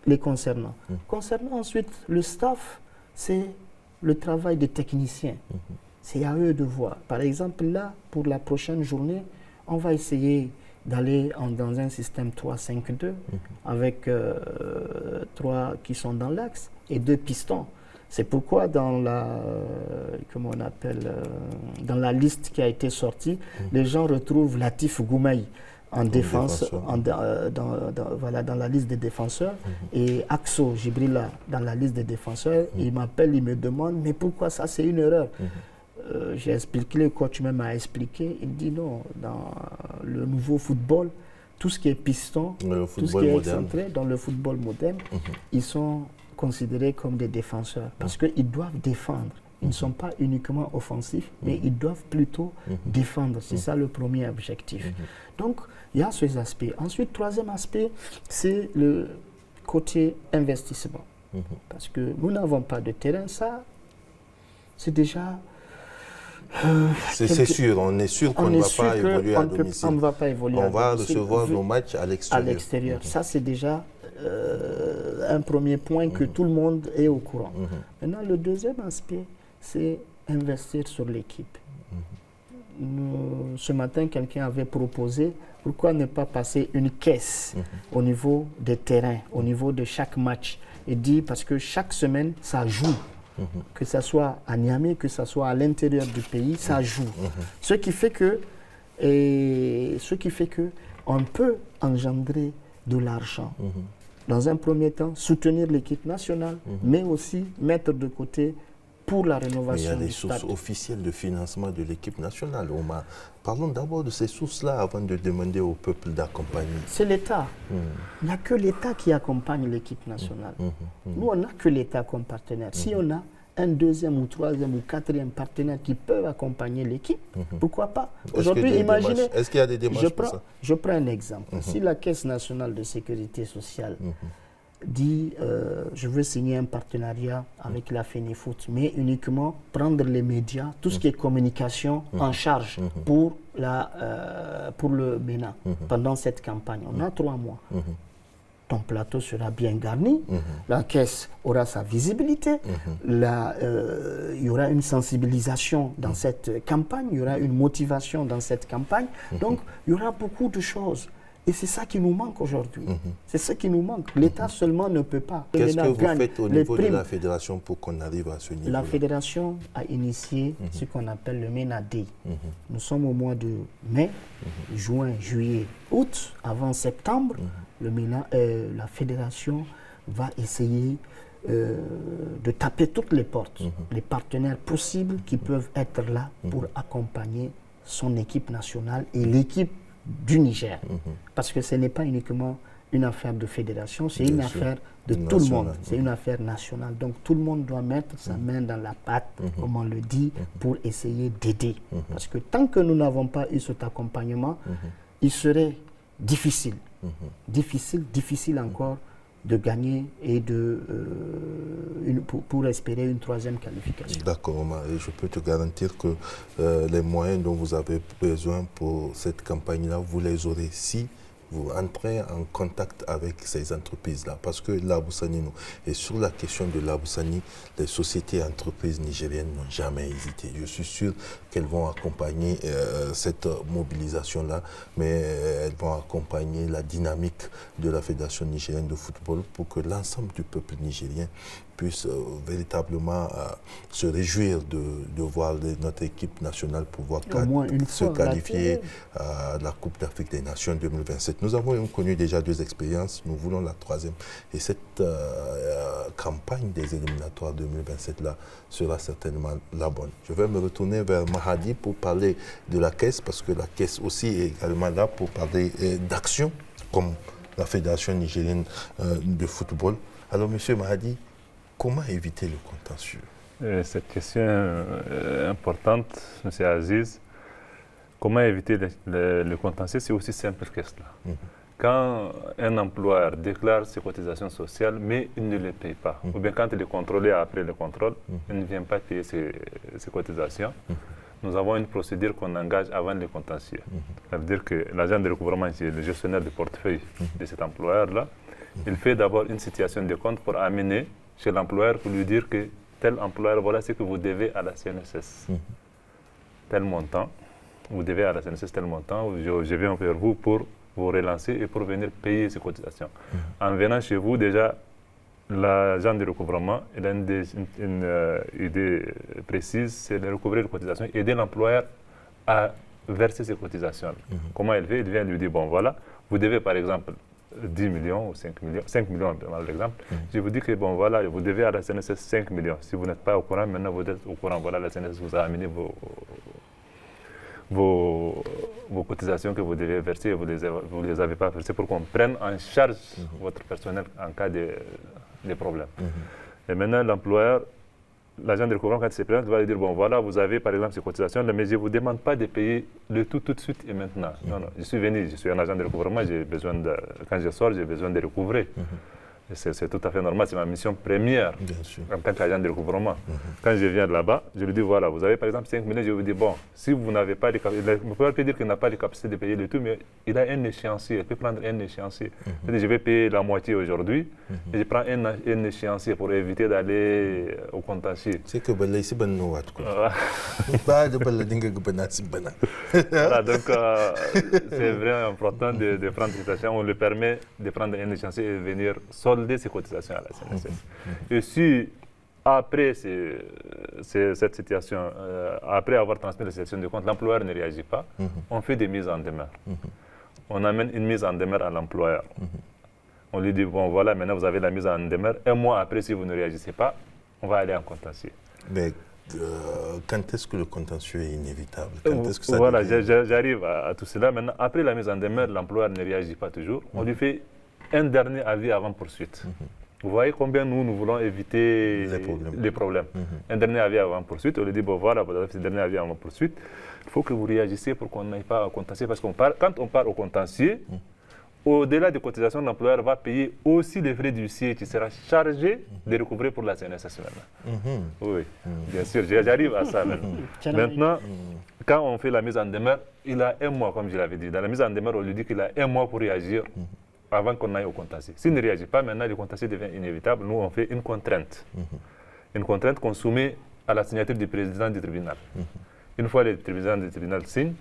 les concernant. Concernant ensuite le staff, c'est le travail des techniciens. C'est à eux de voir. Par exemple, là, pour la prochaine journée, on va essayer d'aller dans un système 3-5-2 avec 3 qui sont dans l'axe et 2 pistons. C'est pourquoi dans la, dans la liste qui a été sortie, les gens retrouvent Latif Goumaï en défense, dans la liste des défenseurs, et Axo Jibrila dans la liste des défenseurs. Il m'appelle, il me demande, mais pourquoi ça, c'est une erreur? J'ai expliqué, le coach même a expliqué, il dit non, dans le nouveau football, tout ce qui est piston, tout ce qui est excentré, dans le football moderne, ils sont considérés comme des défenseurs, parce qu'ils doivent défendre. Ils ne sont pas uniquement offensifs, mais ils doivent plutôt défendre. C'est ça le premier objectif. Donc, il y a ces aspects. Ensuite, troisième aspect, c'est le côté investissement. Parce que nous n'avons pas de terrain, ça, c'est déjà... c'est sûr, on est sûr qu'on ne va pas évoluer à domicile. On ne va pas évoluer on va recevoir nos matchs à l'extérieur. Ça, c'est déjà un premier point que tout le monde est au courant. Maintenant, le deuxième aspect, c'est investir sur l'équipe. Ce matin, quelqu'un avait proposé, pourquoi ne pas passer une caisse au niveau des terrains, au niveau de chaque match, et dit parce que chaque semaine, ça joue. Que ce soit à Niamey, que ce soit à l'intérieur du pays, ça joue. Ce qui fait que on peut engendrer de l'argent. Dans un premier temps, soutenir l'équipe nationale, mais aussi mettre de côté pour la rénovation du stade. Il y a des sources officielles de financement de l'équipe nationale, Omar. Parlons d'abord de ces sources-là avant de demander au peuple d'accompagner. C'est l'État. Il n'y a que l'État qui accompagne l'équipe nationale. Nous, on n'a que l'État comme partenaire. Si on a un deuxième ou troisième ou quatrième partenaire qui peuvent accompagner l'équipe, pourquoi pas? Aujourd'hui, imaginez... Est-ce qu'il y a des démarches pour ça? Je prends un exemple. Si la Caisse nationale de sécurité sociale dit je veux signer un partenariat avec la FENIFOOT, mais uniquement prendre les médias, tout ce qui est communication en charge pour le Bénin pendant cette campagne. On a 3 mois. Ton plateau sera bien garni, la caisse aura sa visibilité, il y aura une sensibilisation dans cette campagne, il y aura une motivation dans cette campagne, donc il y aura beaucoup de choses. Et c'est ça qui nous manque aujourd'hui. C'est ça qui nous manque. L'État seulement ne peut pas. Qu'est-ce que vous faites au niveau de la fédération pour qu'on arrive à ce niveau? La fédération a initié ce qu'on appelle le MENA Day. Nous sommes au mois de mai, juin, juillet, août, avant septembre. La fédération va essayer de taper toutes les portes, les partenaires possibles qui peuvent être là pour accompagner son équipe nationale et l'équipe du Niger. Parce que ce n'est pas uniquement une affaire de fédération, c'est une affaire de tout le monde. C'est une affaire nationale. Donc tout le monde doit mettre sa main dans la pâte, comme on le dit, pour essayer d'aider. Parce que tant que nous n'avons pas eu cet accompagnement, il serait difficile, difficile encore de gagner et pour espérer une 3e qualification. D'accord, Omar. Et je peux te garantir que les moyens dont vous avez besoin pour cette campagne-là, vous les aurez si vous entrez en contact avec ces entreprises-là. Parce que l'Aboussani, et sur la question de l'Aboussani, les sociétés et entreprises nigériennes n'ont jamais hésité. Je suis sûr qu'elles vont accompagner cette mobilisation-là, mais elles vont accompagner la dynamique de la Fédération nigérienne de football pour que l'ensemble du peuple nigérien puisse véritablement se réjouir de voir notre équipe nationale pouvoir se qualifier à la Coupe d'Afrique des Nations 2027. Nous avons connu déjà 2 expériences, nous voulons la 3e. Et cette campagne des éliminatoires 2027-là sera certainement la bonne. Je vais me retourner vers Mahadi pour parler de la Caisse, parce que la Caisse aussi est également là pour parler d'action, comme la Fédération nigérienne de football. Alors, Monsieur Mahadi, comment éviter le contentieux? Cette question importante, M. Aziz. Comment éviter le contentieux? C'est aussi simple que cela. Quand un employeur déclare ses cotisations sociales, mais il ne les paye pas, ou bien quand il est contrôlé après le contrôle, il ne vient pas payer ses cotisations, nous avons une procédure qu'on engage avant le contentieux. Ça veut dire que l'agent de recouvrement, qui est le gestionnaire du portefeuille de cet employeur-là, il fait d'abord une situation de compte pour amener chez l'employeur pour lui dire que tel employeur, voilà ce que vous devez à la CNSS. Tel montant, vous devez à la CNSS tel montant, je viens vers vous pour vous relancer et pour venir payer ces cotisations. En venant chez vous, déjà, l'agent de recouvrement, il a une idée précise, c'est de recouvrer les cotisations, aider l'employeur à verser ces cotisations. Comment il fait? Il vient lui dire, bon voilà, vous devez par exemple 10 millions ou 5 millions par exemple. Je vous dis que bon voilà, vous devez à la CNSS 5 millions. Si vous n'êtes pas au courant, maintenant vous êtes au courant. Voilà, la CNSS vous a amené vos cotisations que vous devez verser et vous ne les avez pas versées pour qu'on prenne en charge votre personnel en cas de problème. Et maintenant, l'employeur, l'agent de recouvrement, quand il se présente, va lui dire, bon voilà, vous avez par exemple ces cotisations, mais je ne vous demande pas de payer le tout de suite et maintenant. Non, non, je suis venu, je suis un agent de recouvrement, quand je sors, j'ai besoin de recouvrer. C'est tout à fait normal, c'est ma mission première en tant qu'agent de recouvrement. Quand je viens là-bas, je lui dis, voilà, vous avez par exemple 5 millions, je vous dis, bon, si vous n'avez pas les capacités, le pouvoir peut dire qu'il n'a pas les capacités de payer le tout, mais il a un échéancier, il peut prendre un échéancier. Je vais payer la moitié aujourd'hui, et je prends un échéancier pour éviter d'aller au contentieux. C'est que ici, voilà, donc c'est vraiment important de prendre cette situation. On lui permet de prendre un échéancier et venir solder ses cotisations à la CNSS. Et si, après cette situation, après avoir transmis la situation de compte, l'employeur ne réagit pas, on fait des mises en demeure. On amène une mise en demeure à l'employeur. On lui dit, bon voilà, maintenant vous avez la mise en demeure. Un mois après, si vous ne réagissez pas, on va aller en contentieux. Mais quand est-ce que le contentieux est inévitable? Voilà, j'arrive à tout cela. Maintenant, après la mise en demeure, l'employeur ne réagit pas toujours. On lui fait un dernier avis avant poursuite. Vous voyez combien nous voulons éviter les problèmes. Un dernier avis avant poursuite, on lui dit, bon voilà, vous avez ce dernier avis avant poursuite, il faut que vous réagissiez pour qu'on n'aille pas au contentieux. Parce que quand on part au contentieux, au-delà des cotisations, l'employeur va payer aussi les frais d'huissier qui sera chargé de recouvrer pour la CNSS maintenant. Oui, bien sûr, j'arrive à ça maintenant. Maintenant, quand on fait la mise en demeure, il a 1 mois, comme je l'avais dit. Dans la mise en demeure, on lui dit qu'il a 1 mois pour réagir avant qu'on aille au contentieux. S'il ne réagit pas, maintenant le contentieux devient inévitable. Nous, on fait une contrainte. Une contrainte qu'on soumet à la signature du président du tribunal. Une fois le président du tribunal signe,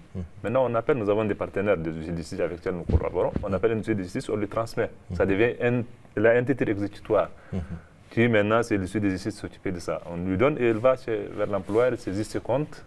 maintenant on appelle, nous avons des partenaires de justice avec lesquels nous collaborons, on appelle une de justice, on lui transmet. Ça devient un titre exécutoire. Qui maintenant, c'est l'huissier de justice s'occuper de ça. On lui donne et il va vers l'employeur, il saisit ses comptes.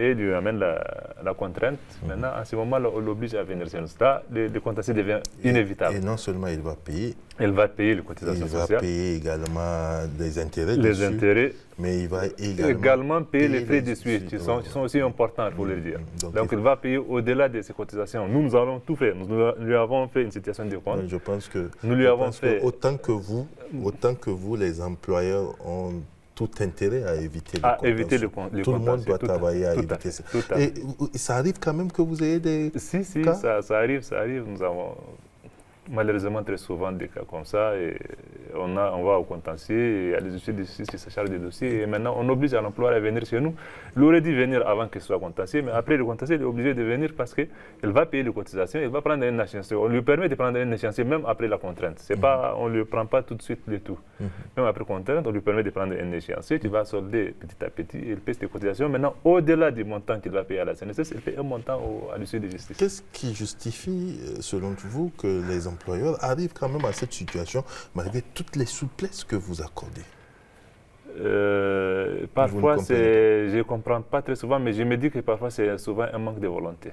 Et lui amène la contrainte. Maintenant, à ce moment-là, on l'oblige à venir sur là, le contentieux devient inévitable. Et non seulement il va payer, il va payer les cotisations sociales. Il va payer également des intérêts. Les intérêts. Mais il va également payer les frais de suite, qui sont aussi importants, il faut le dire. Donc il va payer au-delà de ces cotisations. Nous allons tout faire. Nous lui avons fait une situation de compte. Je pense que, nous lui avons fait. Autant que vous, les employeurs ont tout intérêt à éviter le contentieux. Tout le monde doit travailler à éviter ça. Et ça arrive quand même que vous ayez des cas? Ça arrive. Nous avons malheureusement très souvent des cas comme ça. Et on va au contentieux, et il y a les huissiers de justice qui se chargent des dossiers. Et maintenant, on oblige l'employeur à venir chez nous. Il aurait dû venir avant qu'il soit contentieux, mais après le contentieux, il est obligé de venir parce qu'il va payer les cotisations, il va prendre un échéancier. On lui permet de prendre un échéancier même après la contrainte. On ne lui prend pas tout de suite le tout. Même après contrainte, on lui permet de prendre un échéancier qui va solder petit à petit, il paye ses cotisations. Maintenant, au-delà du montant qu'il va payer à la CNSS, il paye un montant à l'huissier de justice. Qu'est-ce qui justifie, selon vous, que les employeurs arrivent quand même à cette situation malgré toutes les souplesses que vous accordez? Parfois, je ne comprends pas très souvent, mais je me dis que parfois c'est souvent un manque de volonté.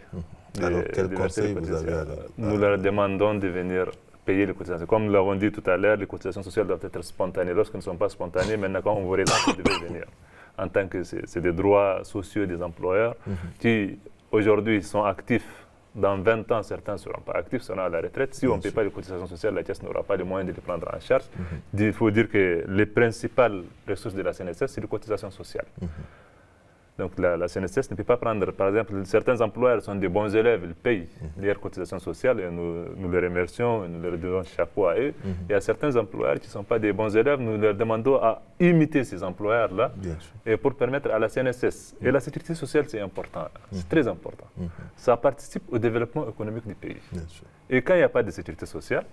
Alors, quel conseil vous avez Nous leur demandons de venir payer les cotisations. Comme nous l'avons dit tout à l'heure, les cotisations sociales doivent être spontanées. Lorsqu'elles ne sont pas spontanées, maintenant quand on vous relance, vous devez venir. En tant que c'est des droits sociaux des employeurs qui aujourd'hui sont actifs. Dans 20 ans, certains ne seront pas actifs, seront à la retraite. Si on ne paie pas les cotisations sociales, la caisse n'aura pas les moyens de les prendre en charge. Il faut dire que les principales ressources de la CNSS, c'est les cotisations sociales. Donc la CNSS ne peut pas prendre, par exemple, certains employeurs sont des bons élèves, ils payent leurs cotisations sociales et nous les remercions, et nous leur donnons chapeau à eux. Il y a certains employeurs qui ne sont pas des bons élèves, nous leur demandons à imiter ces employeurs-là et pour permettre à la CNSS. Et la sécurité sociale, c'est important, c'est très important. Ça participe au développement économique du pays. Et quand il n'y a pas de sécurité sociale,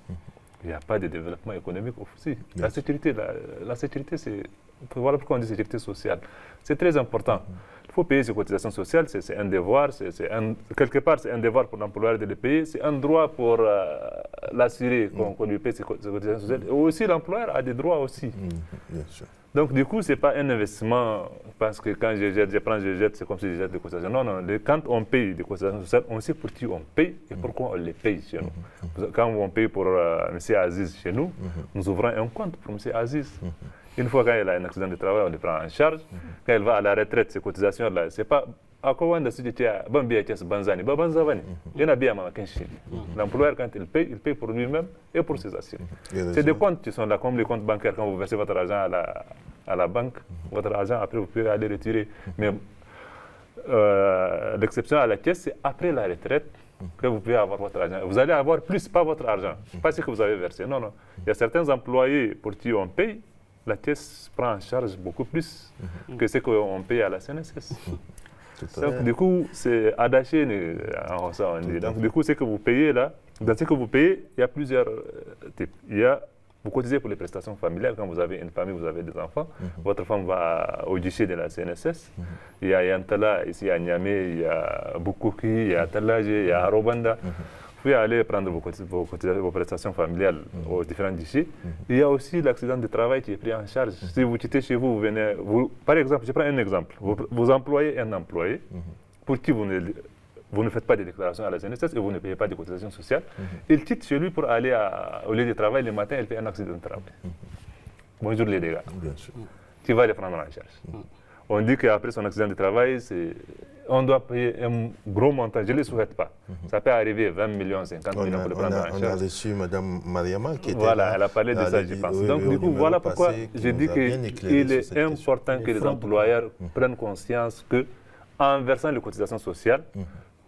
il n'y a pas de développement économique aussi. La sécurité, c'est... Voilà pourquoi on dit sécurité sociale. C'est très important. Il faut payer ses cotisations sociales, c'est un devoir. Quelque part, c'est un devoir pour l'employeur de les payer. C'est un droit pour l'assurer qu'on lui paye ses cotisations sociales. Et aussi, l'employeur a des droits aussi. Bien sûr. Donc, du coup, ce n'est pas un investissement parce que quand je jette, c'est comme si je jette des cotisations. Non, quand on paye des cotisations sociales, on sait pour qui on paye et pourquoi on les paye chez nous. Quand on paye pour M. Aziz chez nous, nous ouvrons un compte pour M. Aziz. Une fois qu'il a un accident de travail, on le prend en charge. Quand il va à la retraite, ces cotisations-là, ce n'est pas... L'employeur, quand il paye pour lui-même et pour ses assurés. C'est des comptes qui sont là, comme les comptes bancaires. Quand vous versez votre argent à la banque, votre argent, après, vous pouvez aller retirer. Mais l'exception à la caisse, c'est après la retraite que vous pouvez avoir votre argent. Vous allez avoir plus, pas votre argent, pas ce que vous avez versé. Non. Il y a certains employés pour qui on paye. La caisse prend en charge beaucoup plus que ce qu'on paye à la CNSS. Donc, du coup, c'est attaché en ça, on dit. Donc, du coup, ce que vous payez là, dans ce que vous payez, il y a plusieurs types. Vous cotisez pour les prestations familiales. Quand vous avez une famille, vous avez des enfants. Votre femme va au guichet de la CNSS. Il y a Yantala, ici à Niamey, il y a Bukuki, il y a Talagé, il y a Arobanda. Vous pouvez aller prendre vos prestations familiales aux différents guichets. Il y a aussi l'accident de travail qui est pris en charge. Si vous quittez chez vous, par exemple, je prends un exemple. Vous employez un employé pour qui vous ne faites pas de déclaration à la CNSS et vous ne payez pas de cotisations sociales. Il quitte chez lui pour aller au lieu de travail le matin, il fait un accident de travail. Bonjour les dégâts. Bien sûr. Tu vas les prendre en charge. On dit qu'après son accident de travail, on doit payer un gros montant. Je ne le souhaite pas. Ça peut arriver 20 millions, 50 millions pour le prendre en charge. On a reçu Mme Mariama qui était voilà, là. elle a parlé de ça, je pense. Donc, du coup, voilà pourquoi je dis qu'il est important que les employeurs prennent conscience qu'en versant les cotisations sociales,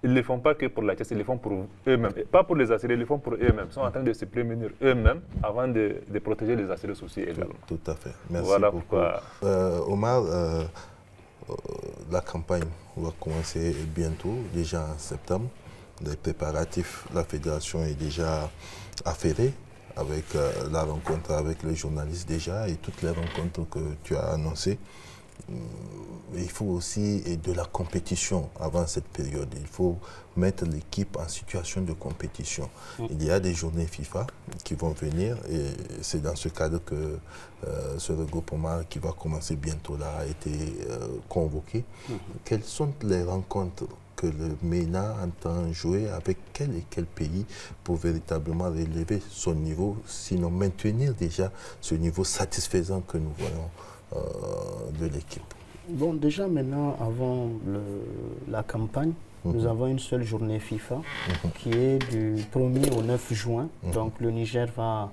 ils ne le font pas que pour la caisse, ils le font pour eux-mêmes. Pas pour les assurés, ils le font pour eux-mêmes. Ils sont en train de se prémunir eux-mêmes avant de protéger les assurés sociaux également. Tout à fait. Merci voilà beaucoup. Pourquoi... Omar, la campagne va commencer bientôt, déjà en septembre. Les préparatifs, la fédération est déjà affairée avec la rencontre avec les journalistes déjà et toutes les rencontres que tu as annoncées. Il faut aussi de la compétition avant cette période. Il faut mettre l'équipe en situation de compétition. Il y a des journées FIFA qui vont venir et c'est dans ce cadre que ce regroupement qui va commencer bientôt là a été convoqué. Quelles sont les rencontres que le MENA entend jouer avec quel et quel pays pour véritablement relever son niveau, sinon maintenir déjà ce niveau satisfaisant que nous voyons de l'équipe? Bon, déjà maintenant, avant la campagne, nous avons une seule journée FIFA qui est du 1er au 9 juin. Donc le Niger va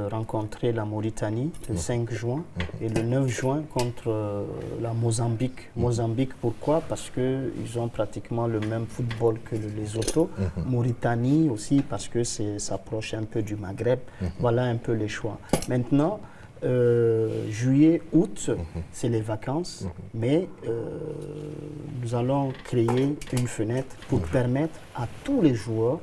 rencontrer la Mauritanie le 5 juin et le 9 juin contre la Mozambique. Mozambique, pourquoi? Parce qu'ils ont pratiquement le même football que le Lesotho. Mauritanie aussi parce que ça approche un peu du Maghreb. Voilà un peu les choix. Maintenant, juillet, août, c'est les vacances, mais nous allons créer une fenêtre pour permettre à tous les joueurs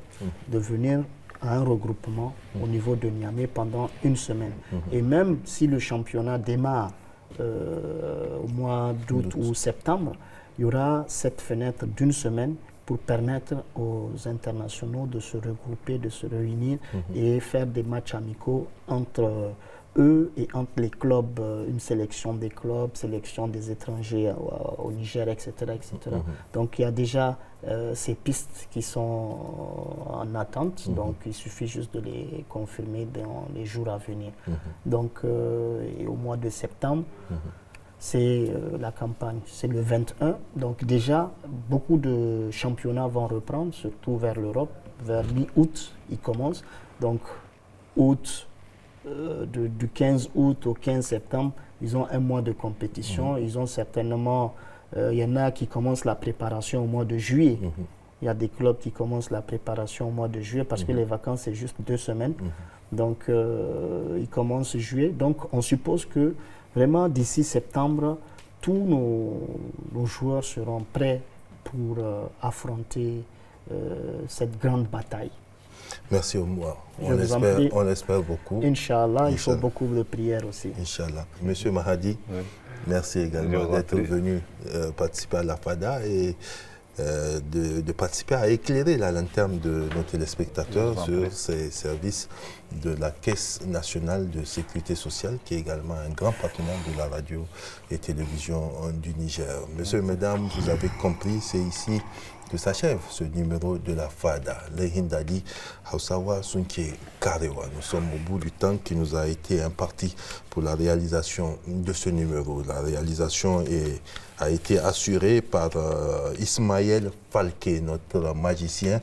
de venir à un regroupement au niveau de Niamey pendant une semaine. Et même si le championnat démarre au mois d'août ou septembre, il y aura cette fenêtre d'une semaine pour permettre aux internationaux de se regrouper, de se réunir et faire des matchs amicaux entre eux et entre les clubs, une sélection des clubs, sélection des étrangers au Niger, etc. etc. Donc il y a déjà ces pistes qui sont en attente, donc il suffit juste de les confirmer dans les jours à venir. Donc et au mois de septembre, c'est la campagne, c'est le 21. Donc déjà, beaucoup de championnats vont reprendre, surtout vers l'Europe. Vers mi-août, ils commencent. Donc août, du 15 août au 15 septembre, ils ont un mois de compétition. Ils ont certainement, il y en a qui commencent la préparation au mois de juillet. Il y a des clubs qui commencent la préparation au mois de juillet parce que les vacances, c'est juste 2 semaines. Donc, ils commencent juillet. Donc, on suppose que vraiment, d'ici septembre, tous nos joueurs seront prêts pour affronter cette grande bataille. Merci Omar. On l'espère beaucoup. Inch'Allah, il faut beaucoup de prières aussi. Inch'Allah. Monsieur Mahadi, merci également d'être venu participer à la FADA et de participer à éclairer la lanterne de nos téléspectateurs sur ces services de la Caisse nationale de sécurité sociale, qui est également un grand partenaire de la radio et télévision du Niger. Messieurs et mesdames, vous avez compris, c'est ici que s'achève ce numéro de la FADA. Lehindadi Hausawa Sunke Karewa. Nous sommes au bout du temps qui nous a été imparti pour la réalisation de ce numéro. La réalisation a été assurée par Ismaël Falke, notre magicien.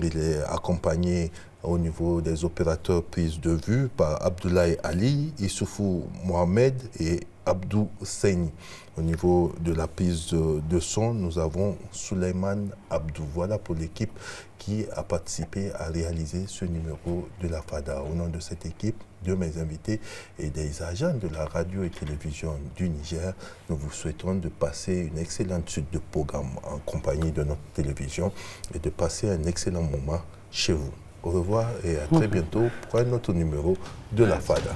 Il est accompagné au niveau des opérateurs prise de vue par Abdoulaye Ali, Issoufou Mohamed et Abdou Seyni. Au niveau de la prise de son, nous avons Souleymane Abdou. Voilà pour l'équipe qui a participé à réaliser ce numéro de la FADA. Au nom de cette équipe, de mes invités et des agents de la radio et télévision du Niger, nous vous souhaitons de passer une excellente suite de programmes en compagnie de notre télévision et de passer un excellent moment chez vous. Au revoir et à très bientôt pour un autre numéro de la FADA.